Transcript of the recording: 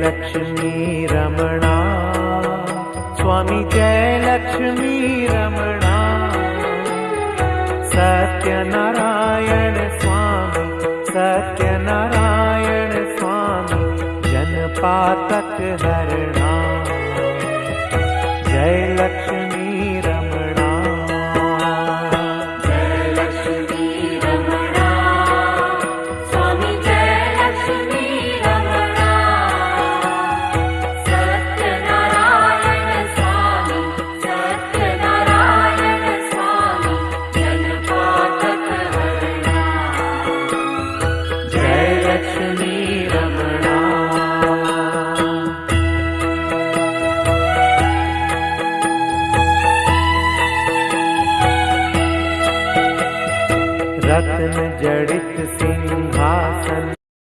Lakshmi Ramana, Swami Jai Lakshmi Ramana. Satyanarayan Swami, Satyanarayan Swami, जनपातक हरणा। Jai Lakshmi